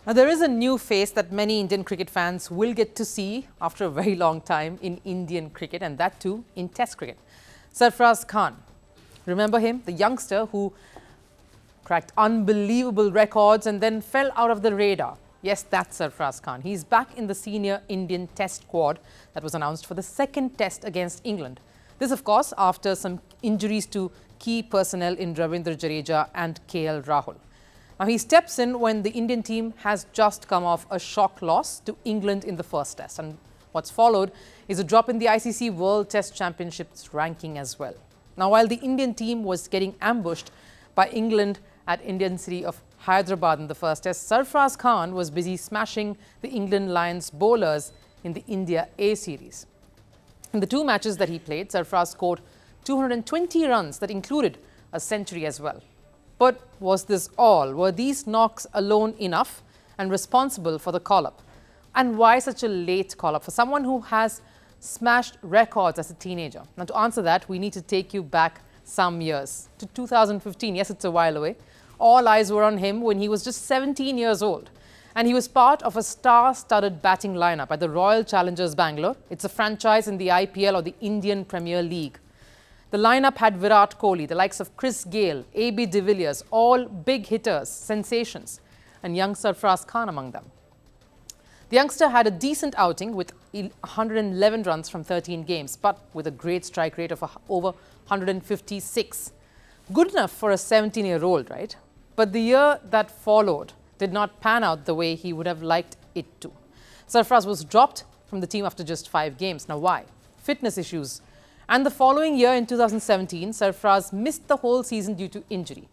Now, there is a new face that many Indian cricket fans will get to see after a very long time in Indian cricket, and that too in Test cricket. Sarfaraz Khan. Remember him? The youngster who cracked unbelievable records and then fell out of the radar. Yes, that's Sarfaraz Khan. He's back in the senior Indian Test squad that was announced for the second Test against England. This, of course, after some injuries to key personnel in Ravindra Jadeja and KL Rahul. Now, he steps in when the Indian team has just come off a shock loss to England in the first Test. And what's followed is a drop in the ICC World Test Championships ranking as well. Now, while the Indian team was getting ambushed by England at Indian city of Hyderabad in the first Test, Sarfaraz Khan was busy smashing the England Lions bowlers in the India A series. In the two matches that he played, Sarfaraz scored 220 runs that included a century as well. But was this all? Were these knocks alone enough and responsible for the call-up? And why such a late call-up for someone who has smashed records as a teenager? Now, to answer that, we need to take you back some years to 2015. Yes, it's a while away. All eyes were on him when he was just 17 years old. And he was part of a star-studded batting lineup at the Royal Challengers Bangalore. It's a franchise in the IPL or the Indian Premier League. The lineup had Virat Kohli, the likes of Chris Gayle, AB de Villiers, all big hitters, sensations, and young Sarfaraz Khan among them. The youngster had a decent outing with 111 runs from 13 games, but with a great strike rate of over 156. Good enough for a 17-year-old, right? But the year that followed did not pan out the way he would have liked it to. Sarfaraz was dropped from the team after just 5 games. Now, why? Fitness issues. And the following year, in 2017, Sarfaraz missed the whole season due to injury.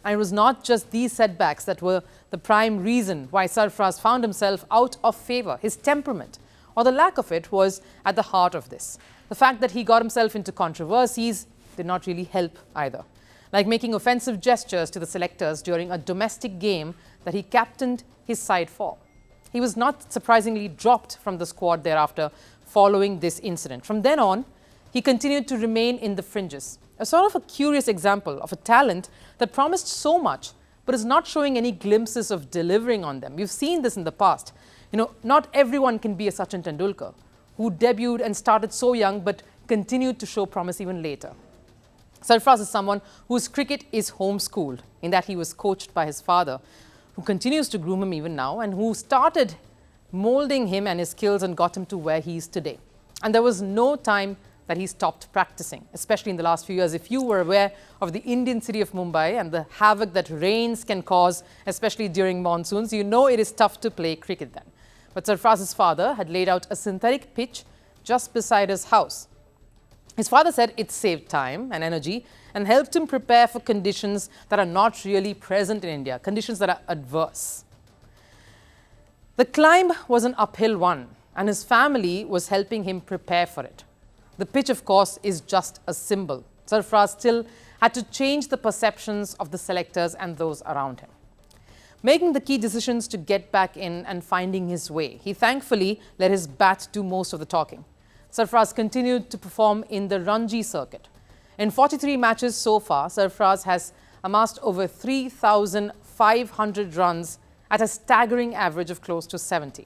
And it was not just these setbacks that were the prime reason why Sarfaraz found himself out of favour. His temperament, or the lack of it, was at the heart of this. The fact that he got himself into controversies did not really help either, like making offensive gestures to the selectors during a domestic game that he captained his side for. He was not surprisingly dropped from the squad thereafter following this incident. From then on, he continued to remain in the fringes, a sort of a curious example of a talent that promised so much but is not showing any glimpses of delivering on them. We've seen this in the past. Not everyone can be a Sachin Tendulkar, who debuted and started so young but continued to show promise even later. Sarfaraz is someone whose cricket is homeschooled, in that he was coached by his father, who continues to groom him even now and who started molding him and his skills and got him to where he is today. And there was no time that he stopped practicing, especially in the last few years. If you were aware of the Indian city of Mumbai and the havoc that rains can cause, especially during monsoons, you know it is tough to play cricket then. But Sarfaraz's father had laid out a synthetic pitch just beside his house. His father said it saved time and energy and helped him prepare for conditions that are not really present in India, conditions that are adverse. The climb was an uphill one, and his family was helping him prepare for it. The pitch, of course, is just a symbol. Sarfaraz still had to change the perceptions of the selectors and those around him, making the key decisions to get back in and finding his way. He thankfully let his bat do most of the talking. Sarfaraz continued to perform in the Ranji circuit. In 43 matches so far, Sarfaraz has amassed over 3,500 runs at a staggering average of close to 70.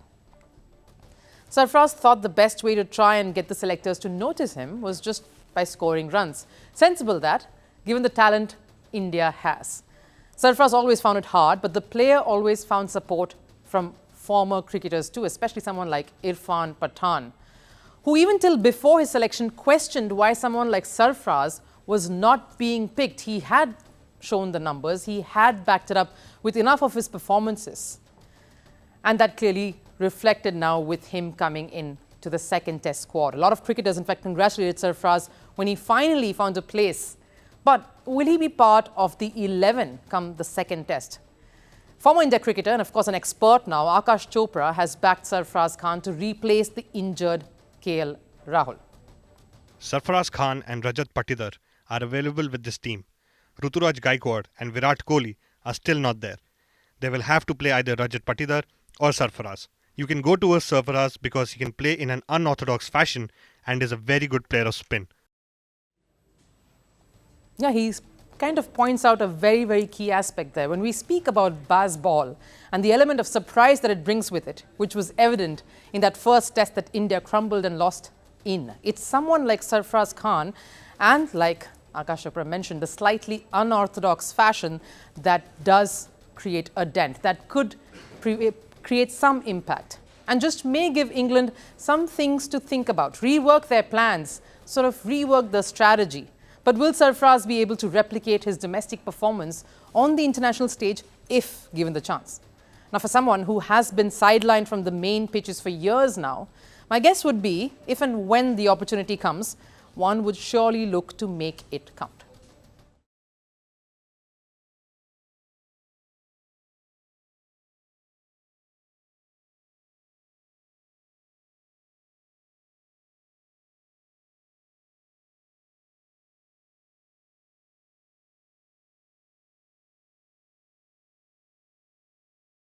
Sarfaraz thought the best way to try and get the selectors to notice him was just by scoring runs. Sensible that, given the talent India has. Sarfaraz always found it hard, but the player always found support from former cricketers too, especially someone like Irfan Pathan, who even till before his selection questioned why someone like Sarfaraz was not being picked. He had shown the numbers, he had backed it up with enough of his performances. And that clearly reflected now with him coming in to the second Test squad. A lot of cricketers, in fact, congratulated Sarfaraz when he finally found a place. But will he be part of the 11 come the second Test? Former India cricketer and, of course, an expert now, Akash Chopra, has backed Sarfaraz Khan to replace the injured KL Rahul. Sarfaraz Khan and Rajat Patidar are available with this team. Ruturaj Gaikwad and Virat Kohli are still not there. They will have to play either Rajat Patidar or Sarfaraz. You can go towards Sarfaraz because he can play in an unorthodox fashion and is a very good player of spin. Yeah, he's kind of points out a very, very key aspect there. When we speak about Bazball and the element of surprise that it brings with it, which was evident in that first test that India crumbled and lost in, it's someone like Sarfaraz Khan and, like Akash Chopra mentioned, the slightly unorthodox fashion that does create a dent, that could create some impact and just may give England some things to think about, rework their plans, sort of rework the strategy. But will Sarfaraz be able to replicate his domestic performance on the international stage if given the chance? Now, for someone who has been sidelined from the main pitches for years now, my guess would be if and when the opportunity comes, one would surely look to make it count.